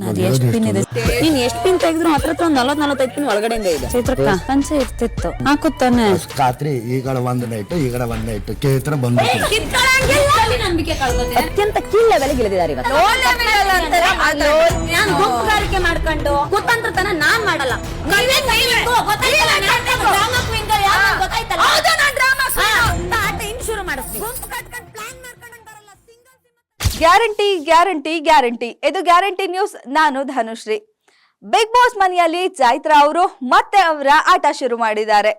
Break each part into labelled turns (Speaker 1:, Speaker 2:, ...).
Speaker 1: ಅದು ಎಷ್ಟು ಪಿನ್ ಇದೆ? ನೀನ್ ಎಷ್ಟು ಪಿನ್ ತೆಗೆದ್ರು ಹತ್ರ ಒಂದ್ 40-45 ಪಿನ್ ಒಳಗಡೆಯಿಂದ ಇದೆ. ಚೈತ್ರಕ್ಕ ಪಂಚೆ ಇರ್ತಿತ್ತು ಹಾಕುತ್ತಾನೆ
Speaker 2: ರಾತ್ರಿ ಈಗಳ ಒಂದ್ ನೈಟ್ ಈಗಡ ಒಂದ್ ನೈಟ್ ಕೇತ್ರ ಬಂದು
Speaker 1: ಅತ್ಯಂತ ಕೀಳ್ ಲೆವೆಲ್ಗೆ ಇಳಿದಿದ್ದಾರೆ ಇವತ್ತು. ನಾನು ಗುಂಪುಗಾರಿಕೆ ಮಾಡ್ಕೊಂಡು ಕುತಂತ್ರತನ ನಾನ್ ಮಾಡಲ್ಲ. ಶುರು ಮಾಡಿಸ್ತೀವಿ.
Speaker 3: Guarantee guarantee guarantee. ಇದು ಗ್ಯಾರಂಟಿ ನ್ಯೂಸ್. ನಾನು ಧನುಶ್ರೀ. ಬಿಗ್ ಬಾಸ್ ಮನೆಯಲ್ಲಿ ಚೈತ್ರ ಅವರು ಮತ್ತೆ ಅವರ ಆಟ ಶುರು ಮಾಡಿದ್ದಾರೆ.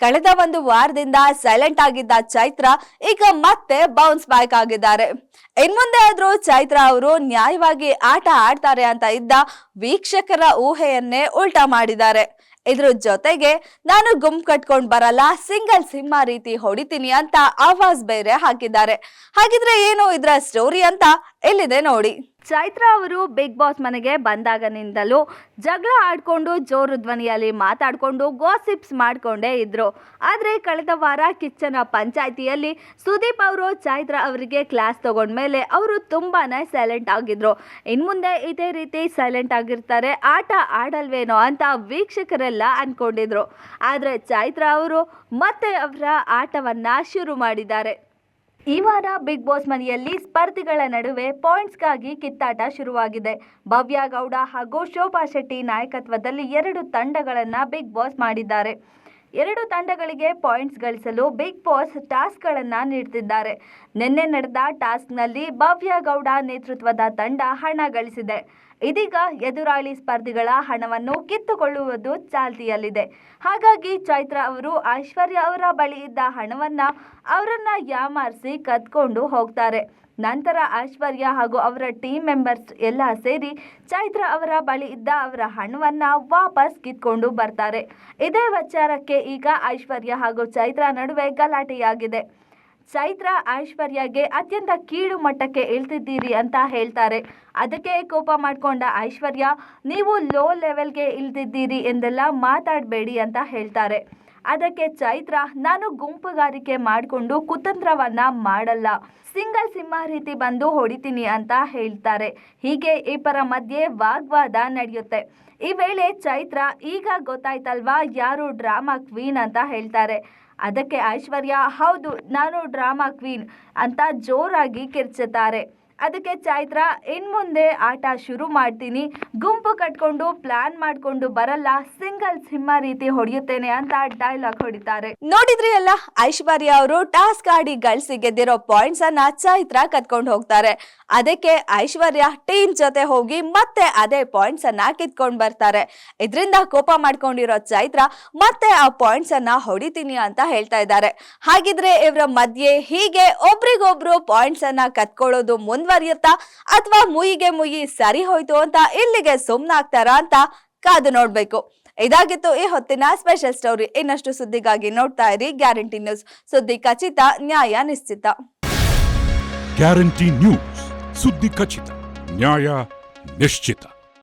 Speaker 3: ಕಳೆದ ಒಂದು ವಾರದಿಂದ ಸೈಲೆಂಟ್ ಆಗಿದ್ದ ಚೈತ್ರ ಈಗ ಮತ್ತೆ ಬೌನ್ಸ್ ಬ್ಯಾಕ್ ಆಗಿದ್ದಾರೆ. ಇನ್ಮುಂದೆ ಆದ್ರೂ ಚೈತ್ರ ಅವರು ನ್ಯಾಯವಾಗಿ ಆಟ ಆಡ್ತಾರೆ ಅಂತ ಇದ್ದ ವೀಕ್ಷಕರ ಊಹೆಯನ್ನೇ ಉಲ್ಟಾ ಮಾಡಿದ್ದಾರೆ. ಇದ್ರ ಜೊತೆಗೆ ನಾನು ಗುಂಪು ಕಟ್ಕೊಂಡ್ ಬರಲ್ಲ, ಸಿಂಗಲ್ ಸಿಂಹ ರೀತಿ ಹೊಡಿತೀನಿ ಅಂತ ಆವಾಜ್ ಬೇರೆ ಹಾಕಿದ್ದಾರೆ. ಹಾಗಿದ್ರೆ ಏನು ಇದ್ರ ಸ್ಟೋರಿ ಅಂತ ಇಲ್ಲಿದೆ ನೋಡಿ. ಚೈತ್ರ ಅವರು ಬಿಗ್ ಬಾಸ್ ಮನೆಗೆ ಬಂದಾಗನಿಂದಲೂ ಜಗಳ ಆಡ್ಕೊಂಡು ಜೋರು ಧ್ವನಿಯಲ್ಲಿ ಮಾತಾಡ್ಕೊಂಡು ಗಾಸಿಪ್ಸ್ ಮಾಡ್ಕೊಂಡೇ ಇದ್ರು. ಆದ್ರೆ ಕಳೆದ ವಾರ ಕಿಚ್ಚನ ಪಂಚಾಯಿತಿಯಲ್ಲಿ ಸುದೀಪ್ ಅವರು ಚೈತ್ರ ಅವರಿಗೆ ಕ್ಲಾಸ್ ತಗೊಂಡ್ಮೇಲೆ ಅವರು ತುಂಬಾನೇ ಸೈಲೆಂಟ್ ಆಗಿದ್ರು. ಇನ್ಮುಂದೆ ಇದೇ ರೀತಿ ಸೈಲೆಂಟ್ ಆಗಿರ್ತಾರೆ, ಆಟ ಆಡಲ್ವೇನೋ ಅಂತ ವೀಕ್ಷಕರೆಲ್ಲ ಅನ್ಕೊಂಡಿದ್ರು. ಆದ್ರೆ ಚೈತ್ರ ಅವರು ಮತ್ತೆ ಅವರ ಆಟವನ್ನ ಶುರು ಮಾಡಿದ್ದಾರೆ. ಈ ವಾರ ಬಿಗ್ ಬಾಸ್ ಮನೆಯಲ್ಲಿ ಸ್ಪರ್ಧಿಗಳ ನಡುವೆ ಪಾಯಿಂಟ್ಸ್ಗಾಗಿ ಕಿತ್ತಾಟ ಶುರುವಾಗಿದೆ. ಭವ್ಯ ಗೌಡ ಹಾಗೂ ಶೋಭಾ ಶೆಟ್ಟಿ ನಾಯಕತ್ವದಲ್ಲಿ 2 ತಂಡಗಳನ್ನು ಬಿಗ್ ಬಾಸ್ ಮಾಡಿದ್ದಾರೆ. 2 ತಂಡಗಳಿಗೆ ಪಾಯಿಂಟ್ಸ್ ಗಳಿಸಲು ಬಿಗ್ ಬಾಸ್ ಟಾಸ್ಕ್ಗಳನ್ನು ನೀಡುತ್ತಿದ್ದಾರೆ. ನಿನ್ನೆ ನಡೆದ ಟಾಸ್ಕ್ನಲ್ಲಿ ಭವ್ಯ ಗೌಡ ನೇತೃತ್ವದ ತಂಡ ಹಣ ಗಳಿಸಿದೆ. ಇದೀಗ ಎದುರಾಳಿ ಸ್ಪರ್ಧಿಗಳ ಹಣವನ್ನು ಕಿತ್ತುಕೊಳ್ಳುವುದು ಚಾಲ್ತಿಯಲ್ಲಿದೆ. ಹಾಗಾಗಿ ಚೈತ್ರ ಅವರು ಐಶ್ವರ್ಯ ಅವರ ಬಳಿ ಇದ್ದ ಹಣವನ್ನ ಅವರನ್ನ ಯಾಮಾರಿಸಿ ಕದ್ಕೊಂಡು ಹೋಗ್ತಾರೆ. ನಂತರ ಐಶ್ವರ್ಯ ಹಾಗೂ ಅವರ ಟೀಮ್ ಮೆಂಬರ್ಸ್ ಎಲ್ಲ ಸೇರಿ ಚೈತ್ರ ಅವರ ಬಳಿ ಇದ್ದ ಅವರ ಹಣವನ್ನ ವಾಪಸ್ ಕಿತ್ಕೊಂಡು ಬರ್ತಾರೆ. ಇದೇ ವಿಚಾರಕ್ಕೆ ಈಗ ಐಶ್ವರ್ಯ ಹಾಗೂ ಚೈತ್ರ ನಡುವೆ ಗಲಾಟೆಯಾಗಿದೆ. ಚೈತ್ರ ಐಶ್ವರ್ಯಗೆ ಅತ್ಯಂತ ಕೀಳು ಮಟ್ಟಕ್ಕೆ ಇಳಿದಿದ್ದೀರಿ ಅಂತ ಹೇಳ್ತಾರೆ. ಅದಕ್ಕೆ ಕೋಪ ಮಾಡಿಕೊಂಡ ಐಶ್ವರ್ಯ, ನೀವು ಲೋ ಲೆವೆಲ್ಗೆ ಇಳಿದಿದ್ದೀರಿ ಎಂದೆಲ್ಲ ಮಾತಾಡಬೇಡಿ ಅಂತ ಹೇಳ್ತಾರೆ. ಅದಕ್ಕೆ ಚೈತ್ರ, ನಾನು ಗುಂಪುಗಾರಿಕೆ ಮಾಡಿಕೊಂಡು ಕುತಂತ್ರವನ್ನ ಮಾಡಲ್ಲ, ಸಿಂಗಲ್ ಸಿಂಹ ರೀತಿ ಬಂದು ಹೊಡಿತೀನಿ ಅಂತ ಹೇಳ್ತಾರೆ. ಹೀಗೆ ಇಬ್ಬರ ಮಧ್ಯೆ ವಾಗ್ವಾದ ನಡೆಯುತ್ತೆ. ಈ ವೇಳೆ ಚೈತ್ರ, ಈಗ ಗೊತ್ತಾಯ್ತಲ್ವಾ ಯಾರು ಡ್ರಾಮಾ ಕ್ವೀನ್ ಅಂತ ಹೇಳ್ತಾರೆ. ಅದಕ್ಕೆ ಐಶ್ವರ್ಯ, ಹೌದು ನಾನು ಡ್ರಾಮಾ ಕ್ವೀನ್ ಅಂತ ಜೋರಾಗಿ ಕಿರ್ಚುತ್ತಾರೆ. ಅದಕ್ಕೆ ಚೈತ್ರ, ಇನ್ಮುಂದೆ ಆಟ ಶುರು ಮಾಡ್ತೀನಿ, ಗುಂಪು ಕಟ್ಕೊಂಡು ಪ್ಲಾನ್ ಮಾಡ್ಕೊಂಡು ಬರಲ್ಲ, ಸಿಂಗಲ್ ಸಿಂಹ ರೀತಿ ಹೊಡೆಯುತ್ತೇನೆ ಅಂತ ಡೈಲಾಗ್ ಹೊಡಿತಾರೆ. ನೋಡಿದ್ರಿ ಅಲ್ಲ, ಐಶ್ವರ್ಯ ಅವರು ಟಾಸ್ಕ್ ಆಡಿ ಗಳಿಸಿ ಗೆದ್ದಿರೋ ಪಾಯಿಂಟ್ಸ್ ಅನ್ನ ಚೈತ್ರ ಕತ್ಕೊಂಡು ಹೋಗ್ತಾರೆ. ಅದಕ್ಕೆ ಐಶ್ವರ್ಯ ಟೀಮ್ ಜೊತೆ ಹೋಗಿ ಮತ್ತೆ ಅದೇ ಪಾಯಿಂಟ್ಸ್ ಅನ್ನ ಕಿತ್ಕೊಂಡ್ ಬರ್ತಾರೆ. ಇದರಿಂದ ಕೋಪ ಮಾಡ್ಕೊಂಡಿರೋ ಚೈತ್ರ ಮತ್ತೆ ಆ ಪಾಯಿಂಟ್ಸ್ ಅನ್ನ ಹೊಡಿತೀನಿ ಅಂತ ಹೇಳ್ತಾ ಇದ್ದಾರೆ. ಹಾಗಿದ್ರೆ ಇವರ ಮಧ್ಯೆ ಹೀಗೆ ಒಬ್ರಿಗೊಬ್ರು ಪಾಯಿಂಟ್ಸ್ ಅನ್ನ ಕತ್ಕೊಳ್ಳೋದು ಮುಂದುವರಿಯುತ್ತಾ ಅಥವಾ ಮುಯಿಗೆ ಮುಯಿ ಸರಿ ಹೋಯ್ತು ಅಂತ ಇಲ್ಲಿಗೆ ಸುಮ್ನಾಗ್ತಾರಾ ಅಂತ ಕಾದು ನೋಡ್ಬೇಕು. ಇದಾಗಿತ್ತು ಈ ಹೊತ್ತಿನ ಸ್ಪೆಷಲ್ ಸ್ಟೋರಿ. ಇನ್ನಷ್ಟು ಸುದ್ದಿಗಾಗಿ ನೋಡ್ತಾ ಇರಿ ಗ್ಯಾರಂಟಿ ನ್ಯೂಸ್. ಸುದ್ದಿ ಖಚಿತ, ನ್ಯಾಯ ನಿಶ್ಚಿತ.
Speaker 4: ಗ್ಯಾರಂಟಿ ನ್ಯೂಸ್, ಸುದ್ದಿ ಖಚಿತ, ನ್ಯಾಯ ನಿಶ್ಚಿತ.